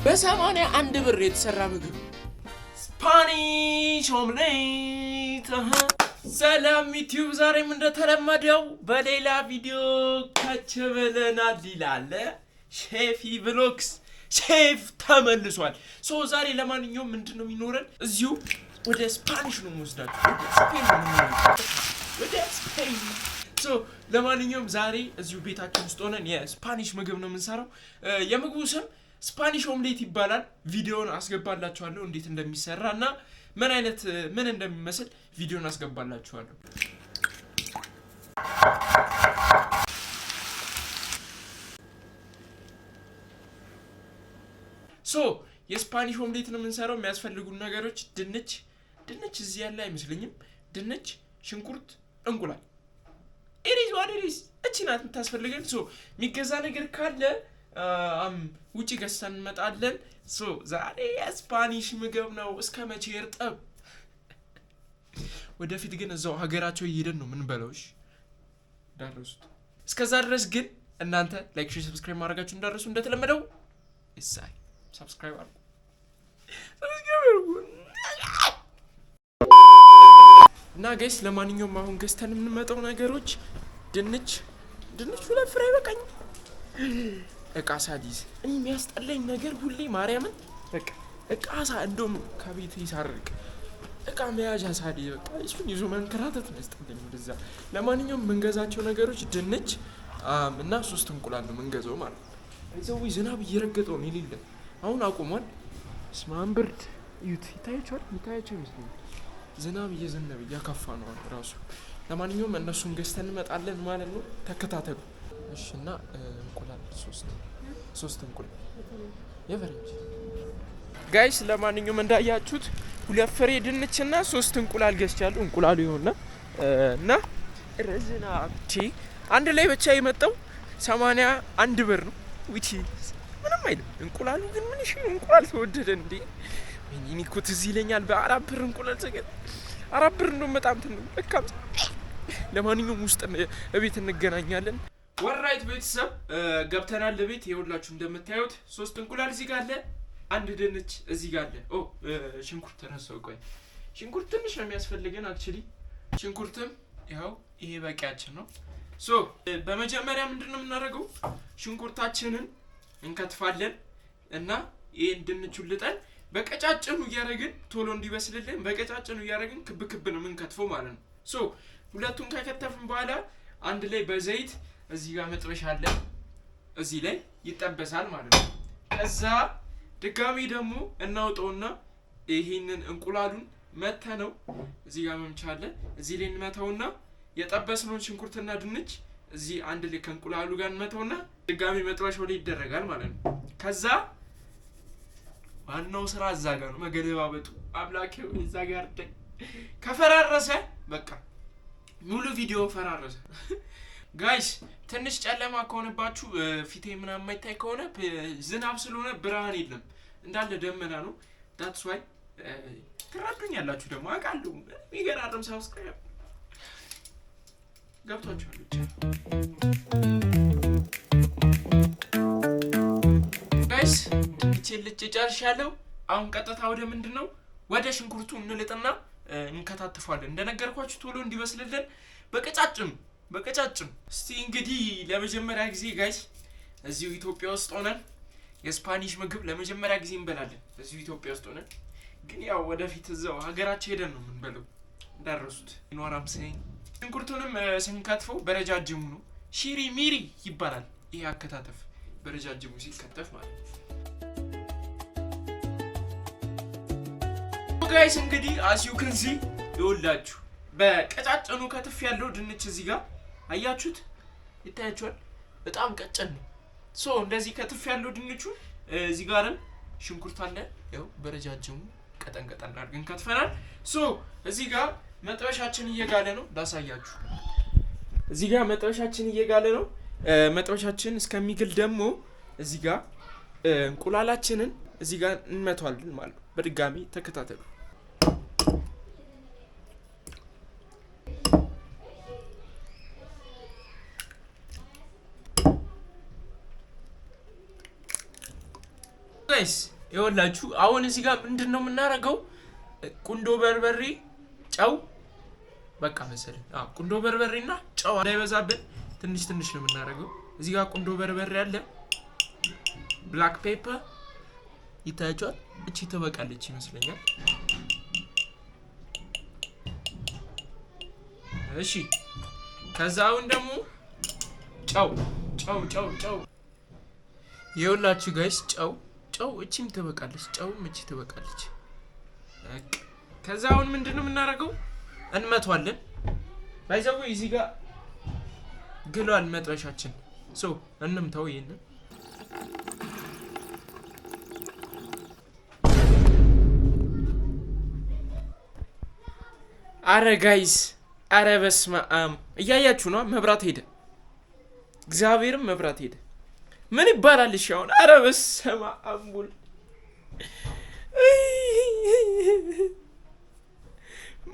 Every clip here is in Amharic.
በሰማንያ አንድ ብር የተሰራ ምግብ ስፓኒሽ ኦምሌት። ሰላም ዩቲዩብ፣ ዛሬም እንደተለመደው በሌላ ቪዲዮ ከች ብለናል ይላል ሼፊ ብሎግስ። ሼፍ ተመልሷል። ዛሬ ለማንኛውም ምንድነው የሚኖረን? እዚሁ ወደ ስፓኒሽ ነው የምወስዳችሁ፣ ወደ ስፔን። ለማንኛውም ዛሬ እዚሁ ቤታችን ውስጥ ሆነን የስፓኒሽ ምግብ ነው የምንሰራው። የምግቡ ስም ስፓኒሽ ኦምሌት ይባላል። ቪዲዮን አስገባላችኋለሁ እንዴት እንደሚሰራ እና ምን እንደሚመስል ቪዲዮን አስገባላችኋለሁ። የስፓኒሽ ኦምሌት ነው የምንሰራው። የሚያስፈልጉን ነገሮች ድንች እዚህ ያለ አይመስለኝም። ድንች፣ ሽንኩርት፣ እንቁላል ኢሪዝ እቺ ናት የምታስፈልገን። የሚገዛ ነገር ካለ ውጪ ገዝተን እንመጣለን። ዛሬ የስፓኒሽ ምግብ ነው። እስከ መቼ እርጥብ? ወደፊት ግን እዛው ሀገራቸው እየሄደን ነው ምንበላውሽ እንዳረሱት። እስከዛ ድረስ ግን እናንተ ላይክ፣ ሼር፣ ሰብስክራይብ ማድረጋችሁ እንዳረሱ። እንደተለመደው እሳይ ሰብስክራይብ አድርጉ። እና ጋይስ ለማንኛውም አሁን ገዝተን የምንመጣው ነገሮች ድንች ሁለት ፍሬ በቃኝ። እቃ ሳዲዝ እኔ የሚያስጠላኝ ነገር ሁሌ ማርያምን በቃ እቃ እንደውም ከቤት ይሳርቅ እቃ መያዣ ሳዲዝ በቃ እሱን ይዞ መንከራተት ነው ያስጠላኝ እንደዛ። ለማንኛውም የምንገዛቸው ነገሮች ድንች እና 3 እንቁላል ነው የምንገዛው ማለት ነው። አይዘው ዝናብ እየረገጠው ነው የሌለ አሁን አቁሟል። ስማን ብርድ እዩት፣ ይታያችኋል ይመስለኛል። ዝናብ እየዘነበ እያካፋ ነው ራሱ። ለማንኛውም እነሱን ገዝተን እንመጣለን ማለት ነው። ተከታተሉ እሺ። እና እንቁላል 3 እንቁላል የፈረንጅ ጋይስ። ለማንኛውም እንዳያችሁት 2 ፍሬ ድንች እና 3 እንቁላል ገዝቻለሁ። እንቁላሉ ይሆንና እና ረዝና አንድ ላይ ብቻ የመጣው 81 ብር ነው። ዊቲ ምንም አይደለም። እንቁላሉ ግን ምን ነው እንቁላል ተወደደ እንዴ? እኔ እኮ ትዝ ይለኛል በ4 ብር እንቁላል ተገኘ። 4 ብር ነው በጣም ትንሽ ለካም። ለማንኛውም ውስጥ እቤት እንገናኛለን። ወራይት ቤተሰብ ገብተናል ለቤት። ይኸውላችሁ እንደምታዩት 3 እንቁላል እዚህ ጋር አለ፣ 1 ድንች እዚህ ጋር አለ። ሽንኩርት ተነሳው። ቆይ ሽንኩርት ትንሽ ነው የሚያስፈልገን አክቹሊ። ሽንኩርትም ይኸው ይሄ በቂያችን ነው። በመጀመሪያ ምንድነው የምናደርገው? ሽንኩርታችንን እንከትፋለን እና ይሄን ድንቹን ልጠን በቀጫጭኑ እያደረግን ቶሎ እንዲበስልልን በቀጫጭኑ እያደረግን ክብ ነው የምንከትፈው ማለት ነው። ሁለቱን ከከተፍን በኋላ አንድ ላይ በዘይት እዚህ ጋር መጥበሻ አለ፣ እዚህ ላይ ይጠበሳል ማለት ነው። ከዛ ድጋሚ ደግሞ እናውጣውና ይሄንን እንቁላሉን መተነው እዚህ ጋር መምቻ አለ፣ እዚህ ላይ እንመታውና የጠበስነውን ሽንኩርትና ድንች እዚህ አንድ ላይ ከእንቁላሉ ጋር እንመታውና ድጋሚ መጥበሻው ላይ ይደረጋል ማለት ነው። ከዛ ዋናው ስራ እዛ ጋር ነው መገለባበጡ። አምላኬው እዛ ጋር ከፈራረሰ በቃ ሙሉ ቪዲዮ ፈራረሰ። ጋይስ ትንሽ ጨለማ ከሆነባችሁ ፊቴ ምናምን የማይታይ ከሆነ ዝናብ ስለሆነ ብርሃን የለም እንዳለ ደመና ነው። ዳትስ ዋይ ትረዱኛላችሁ ደግሞ አውቃለሁ። የሚገራርም ሰብስክራይብ ገብቷችኋል ብቻ ጋይስ። ልጭ ጨርሻለሁ። አሁን ቀጥታ ወደ ምንድነው ወደ ሽንኩርቱ እንልጥና እንከታተፋለን። እንደነገርኳችሁ ቶሎ እንዲበስልልን በቀጫጭም። እስቲ እንግዲህ ለመጀመሪያ ጊዜ ጋይስ እዚሁ ኢትዮጵያ ውስጥ ሆነን የስፓኒሽ ምግብ ለመጀመሪያ ጊዜ እንበላለን። እዚሁ ኢትዮጵያ ውስጥ ሆነን ግን ያው ወደፊት እዛው ሀገራችን ሄደን ነው የምንበለው እንዳረሱት ይኖራም። ሽንኩርቱንም ስንከትፈው በረጃጅሙ ነው። ሺሪ ሚሪ ይባላል ይሄ አከታተፍ፣ በረጃጅሙ ሲከተፍ ማለት ነው። ጋይስ እንግዲህ አሲዩ ክንሲ ይወላችሁ በቀጫጭኑ ከትፍ ያለው ድንች እዚህ ጋር አያችሁት፣ ይታያችኋል። በጣም ቀጭን ነው። እንደዚህ ከትፍ ያለው ድንቹ እዚህ ጋርም ሽንኩርት አለ፣ ያው በረጃጅሙ ቀጠን አድርገን ከትፈናል። እዚህ ጋር መጥበሻችን እየጋለ ነው። ላሳያችሁ። እዚህ ጋር መጥበሻችን እየጋለ ነው። መጥበሻችን እስከሚግል ደግሞ እዚህ ጋር እንቁላላችንን እዚህ ጋር እንመታዋለን ማለት ነው። በድጋሚ ተከታተሉ። ጋይስ ይኸውላችሁ አሁን እዚህ ጋር ምንድነው የምናደርገው? ቁንዶ በርበሬ፣ ጨው በቃ መሰለኝ። ቁንዶ በርበሬና ጨው እንዳይበዛብን ትንሽ ትንሽ ነው የምናደርገው። እዚህ ጋር ቁንዶ በርበሬ አለ፣ ብላክ ፔፐር ይታያችኋል። እቺ ትበቃለች ይመስለኛል። እሺ ከዛ አሁን ደግሞ ጨው ይኸውላችሁ ጋይስ ጨው እቺም ትበቃለች፣ ጨውም እቺ ትበቃለች። ከዛ አሁን ምንድነው የምናደርገው? እንመቷለን። ባይዘው እዚህ ጋር ግሏል መጥበሻችን። እንምታው ይሄንን። አረ ጋይስ፣ አረ በስመ አብ እያያችሁ ነው። መብራት ሄደ፣ እግዚአብሔርም መብራት ሄደ። ምን ይባላል እሺ አሁን? አረ በስመ አብ ሙሉ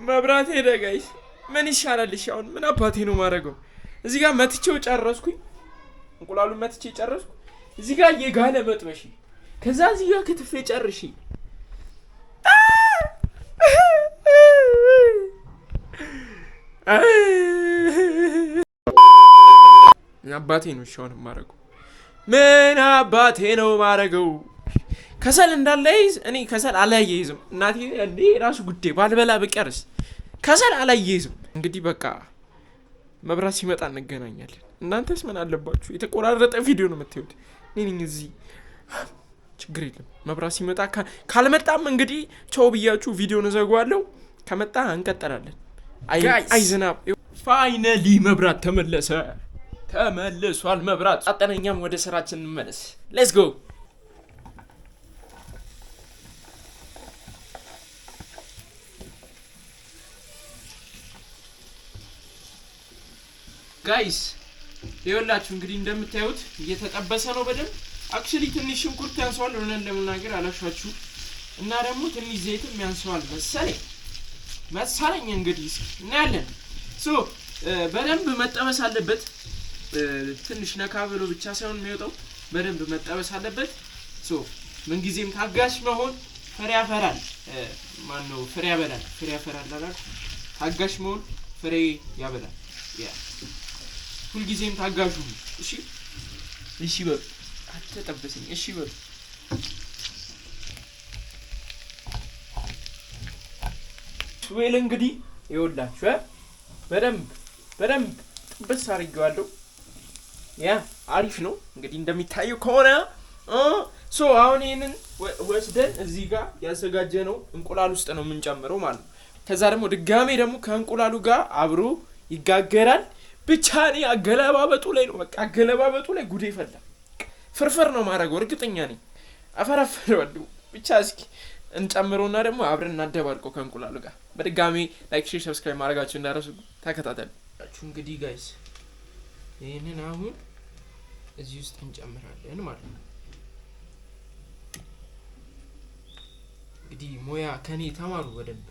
መብራት ሄደ ጋይስ። ምን ይሻላል እሺ አሁን? ምን አባቴ ነው ማረገው? እዚህ ጋር መትቼው ጨረስኩኝ። እንቁላሉን መትቼ ጨረስኩ። እዚህ ጋር የጋለ መጥበሽ፣ ከዛ እዚህ ጋር ክትፌ ጨርሺ። ምን አባቴ ነው እሺ አሁን ማረገው? ምን አባቴ ነው ማረገው? ከሰል እንዳላይዝ እኔ ከሰል አላያይዝም። እናቴ እንዴ ራሱ ጉዴ ባልበላ በቀርስ ከሰል አላያይዝም። እንግዲህ በቃ መብራት ሲመጣ እንገናኛለን። እናንተስ ምን አለባችሁ? የተቆራረጠ ቪዲዮ ነው የምታዩት። እኔ እዚህ ችግር የለም። መብራት ሲመጣ ካልመጣም እንግዲህ ቻው ብያችሁ ቪዲዮን እዘጋዋለሁ። ከመጣ እንቀጥላለን። አይ ዝናብ ፋይናሊ መብራት ተመልሷል። መብራት አጠነኛም ወደ ስራችን እንመለስ። ሌትስ ጎ ጋይስ። ይኸውላችሁ እንግዲህ እንደምታዩት እየተጠበሰ ነው በደንብ። አክቹሊ ትንሽ ሽንኩርት ያንሰዋል ሆነን ለመናገር አላሻችሁ እና ደግሞ ትንሽ ዘይትም ያንሰዋል መሰለኝ እንግዲህ እናያለን። በደንብ መጠበስ አለበት። ትንሽ ነካ ብሎ ብቻ ሳይሆን የሚወጣው በደንብ መጠበስ አለበት። ምንጊዜም ታጋሽ መሆን ፍሬ ያፈራል። ማነው ፍሬ ያበላል? ፍሬ ያፈራል አይደል? ታጋሽ መሆን ፍሬ ያበላል። ሁልጊዜም ታጋሹ። እሺ በሉ አትጠበስኝ። እሺ በሉ ስዌል እንግዲህ ይኸውላችሁ በደንብ ጥብስ አድርጌዋለሁ። አሪፍ ነው እንግዲህ እንደሚታየው ከሆነ። አሁን ይሄንን ወስደን እዚህ ጋር ያዘጋጀነው እንቁላል ውስጥ ነው የምንጨምረው ማለት ነው። ከዛ ደግሞ ድጋሜ ደግሞ ከእንቁላሉ ጋር አብሮ ይጋገራል። ብቻ እኔ አገለባበጡ ላይ ነው በቃ አገለባበጡ ላይ ጉዴ ፈላ። ፍርፍር ነው ማድረገው እርግጠኛ ነኝ። አፈራፍረዋለሁ ብቻ። እስኪ እንጨምረውና ደግሞ አብረን እናደባልቀው ከእንቁላሉ ጋር። በድጋሜ ላይክ፣ ሼር፣ ሰብስክራይብ ማድረጋችሁ እንዳትረሱ። ተከታተሉ እንግዲህ ጋይስ። ይሄንን አሁን እዚህ ውስጥ እንጨምራለን ማለት ነው። እንግዲህ ሙያ ከኔ ተማሩ በደንብ።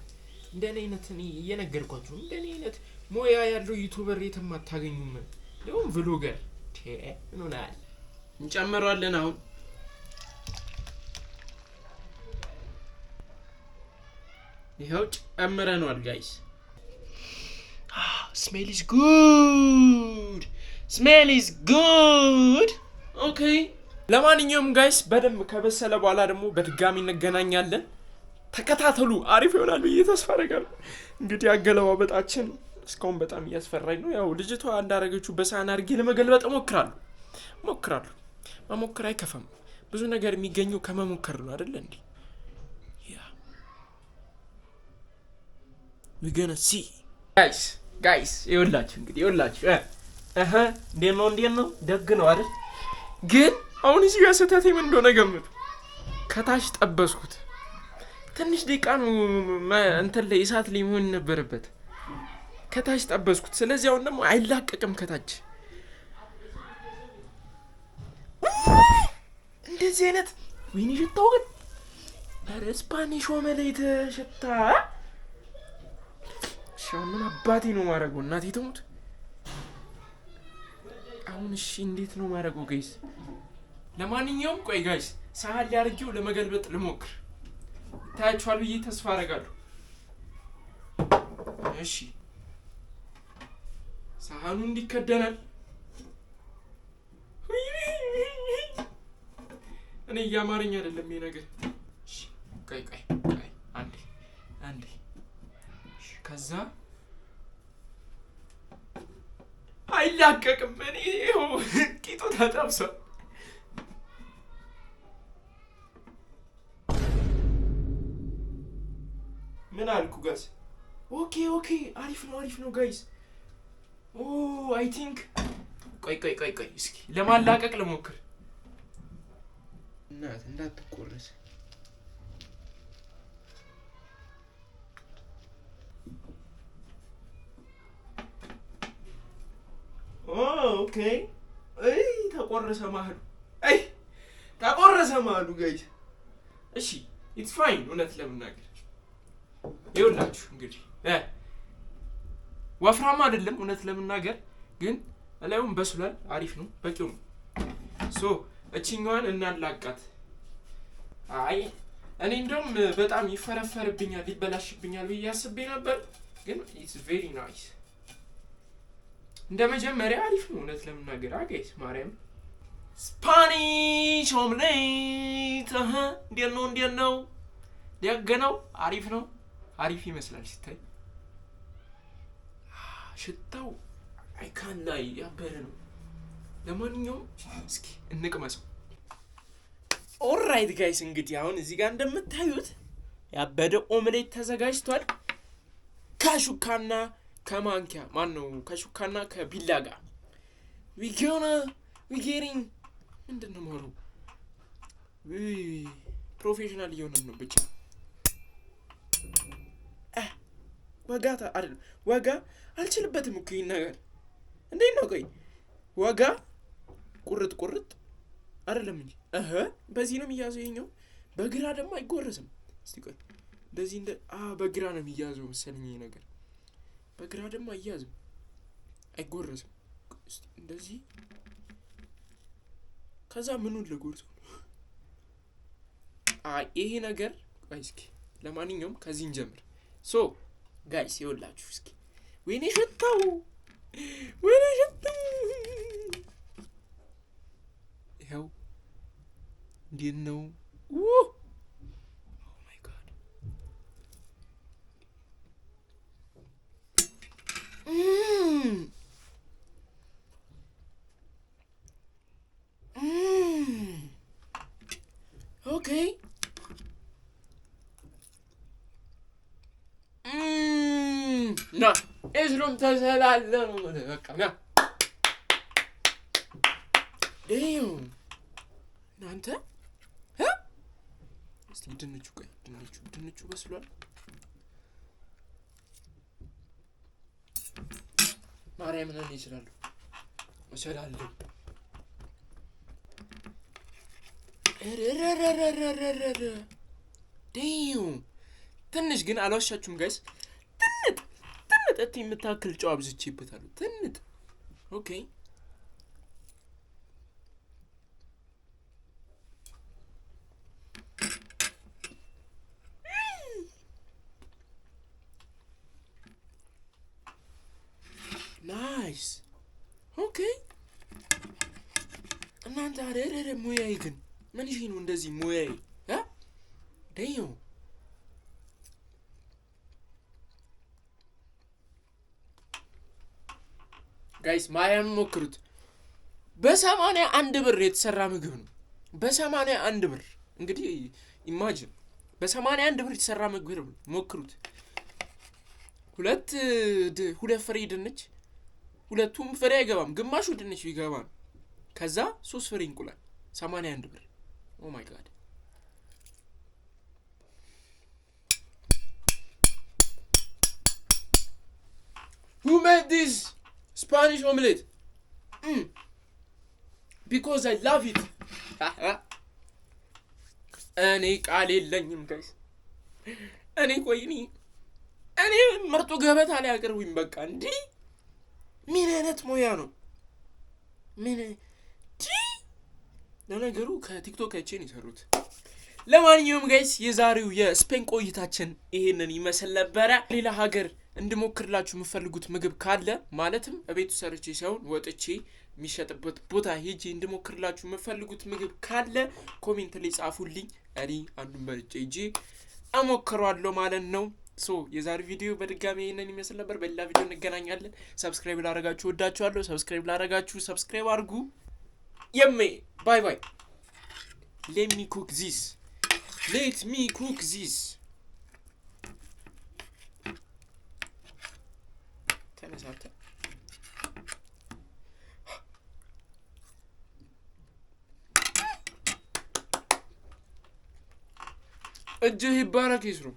እንደኔ አይነት እኔ እየነገርኳችሁ እንደኔ አይነት ሙያ ያለው ዩቲዩበር የትም አታገኙም። ደግሞ ቭሎገር ምን ሆናል? እንጨምራለን አሁን ይሄው ጨምረናል ጋይስ። ስሜል ኢዝ ጉድ ኦኬ። ለማንኛውም ጋይስ በደንብ ከበሰለ በኋላ ደግሞ በድጋሚ እንገናኛለን። ተከታተሉ። አሪፍ ይሆናል ብዬ ተስፋ አደርጋለሁ። እንግዲህ አገለባበጣችን እስካሁን በጣም እያስፈራኝ ነው። ያው ልጅቷ እንዳረገችው በሳህን አድርጌ ለመገልበጥ እሞክራለሁ። መሞከር አይከፋም። ብዙ ነገር የሚገኘው ከመሞከር ነው አይደል እንዴ? we gonna see guys ይኸውላችሁ እንግዲህ እንዴት ነው ደግ ነው አይደል? ግን አሁን እዚህ ጋር ሰታቴ ምን እንደሆነ ገምቱ። ከታች ጠበስኩት። ትንሽ ደቂቃ ነው እንትን ላይ እሳት ላይ መሆን ነበረበት። ከታች ጠበስኩት። ስለዚህ አሁን ደግሞ አይላቀቅም ከታች። እንደዚህ አይነት ወይኔ ሽታው ግን ኧረ ስፓኒሽ ወመሌት ሽታ። ምን አባቴ ነው ማረገው? እናቴ ትሙት። አሁን እሺ እንዴት ነው ማረገው ጋይስ? ለማንኛውም ቆይ ጋይስ ሳህን ሊያርጊው ለመገልበጥ ልሞክር። ታያችኋል ብዬ ተስፋ አደርጋለሁ። እሺ ሳህኑ እንዲከደናል። እኔ እያማረኝ አይደለም ይሄ ነገር። እሺ ቆይ አንዴ ከዛ አይላቀቅም። እኔ ይኸው ቂጡ ተጠብሷል። ምን አልኩ ጋይስ? ኦኬ አሪፍ ነው ጋይስ። አይ ቲንክ ቆይ እስኪ ለማላቀቅ ልሞክር። እናት እንዳትቆረስ። ኦኬ ተቆረሰ መሀሉ ጋይስ። እሺ ኢትስ ፋይን። እውነት ለምናገር ይኸውላችሁ እንግዲህ ወፍራም አይደለም እውነት ለምናገር ግን እላዩም በስሏል። አሪፍ ነው፣ በቂው ነው። ሶ እቺኛዋን እናላቃት። አይ እኔ እንደውም በጣም ይፈረፈርብኛል ይበላሽብኛል ብዬ አስቤ ነበር፣ ግን ኢትስ ቬሪ ናይስ። እንደ መጀመሪያ አሪፍ ነው እውነት ለምናገር። ጋይስ ማርያም ስፓኒሽ ኦምሌት እንዴት ነው ሊያገናው? አሪፍ ነው፣ አሪፍ ይመስላል ሲታይ። ሽታው አይካናይ ያበረ ነው። ለማንኛውም እስኪ እንቅመሰው። ኦልራይት ጋይስ እንግዲህ አሁን እዚህ ጋር እንደምታዩት ያበደ ኦምሌት ተዘጋጅቷል። ከሹካና ከማንኪያ ከሹካና ከቢላ ጋር ዊጌሪንግ ምንድነው ማሩ ፕሮፌሽናል እየሆነን ነው። ብቻ ወጋታ አይደል ወጋ አልችልበትም እኮ ይሄን ነገር እንዴት ነው? ቆይ ወጋ ቁርጥ አይደለም እንጂ በዚህ ነው የሚያዘው። ይሄኛው በግራ ደግሞ አይጎረስም። እስቲ ቆይ እንደዚህ በግራ ነው የሚያዘው መሰለኝ ይሄ ነገር። በግራ ደግሞ አይያዝም አይጎረስም። እስቲ እንደዚህ ከዛ ምኑን ለጎርሰው? ይሄ ነገር ቆይ እስኪ ለማንኛውም ከዚህ እንጀምር። ሶ ጋይስ ይኸውላችሁ እስኪ ወይኔ ሽታው ይኸው እንዴት ነው? ኦ ማይ ጋድ ኦኬ ና እስሩም ተሰላለ ነው በቃ ና እናንተ እስቲ ድንቹ በስሏል። ማርያም ነን ይችላሉ መሰላለሁ። ትንሽ ግን አልዋሻችሁም ጋይስ፣ ትንጥ የምታክል ጨው አብዝቼበታለሁ። ትንጥ ኦኬ ናይስ ኦኬ። እናንተ አረረ ሙያዬ ግን ምን ይሄ ነው እንደዚህ ሙያዬ ደዮ ጋይስ ማርያም ሞክሩት። በ81 ብር የተሰራ ምግብ ነው። በ81 ብር እንግዲህ ኢማጂን በ81 ብር የተሰራ ምግብ ነው። ሞክሩት። ሁለት ፍሬ ድንች፣ ሁለቱም ፍሬ አይገባም፣ ግማሹ ድንች ይገባ ነው። ከዛ 3 ፍሬ እንቁላል 81 ብር። ኦ ማይ ጋድ who made this Spanish omelette? Because I love it. እኔ ቃል የለኝም ጋይስ። እኔ ምርጡ ገበታ ላይ አቅርቡኝ በቃ። እንዴ ምን አይነት ሙያ ነው? ምን ለነገሩ ከቲክቶክ አይቼን ይሰሩት። ለማንኛውም ጋይስ የዛሬው የስፔን ቆይታችን ይሄንን ይመስል ነበረ። ሌላ ሀገር እንድሞክርላችሁ የምፈልጉት ምግብ ካለ ማለትም እቤቱ ሰርቼ ሳይሆን ወጥቼ የሚሸጥበት ቦታ ሄጄ እንድሞክርላችሁ የምፈልጉት ምግብ ካለ ኮሜንት ላይ ጻፉልኝ። እኔ አንዱን በልጬ ሄጄ እሞክረዋለሁ ማለት ነው። የዛሬ ቪዲዮ በድጋሚ ይሄንን ይመስል ነበር። በሌላ ቪዲዮ እንገናኛለን። ሰብስክራይብ ላደረጋችሁ ወዳችኋለሁ። ሰብስክራይብ ላደረጋችሁ ሰብስክራይብ አድርጉ። ባይ ባይ። Let me cook this. ተነሳተ እጅህ ይባረክ ይስሩ።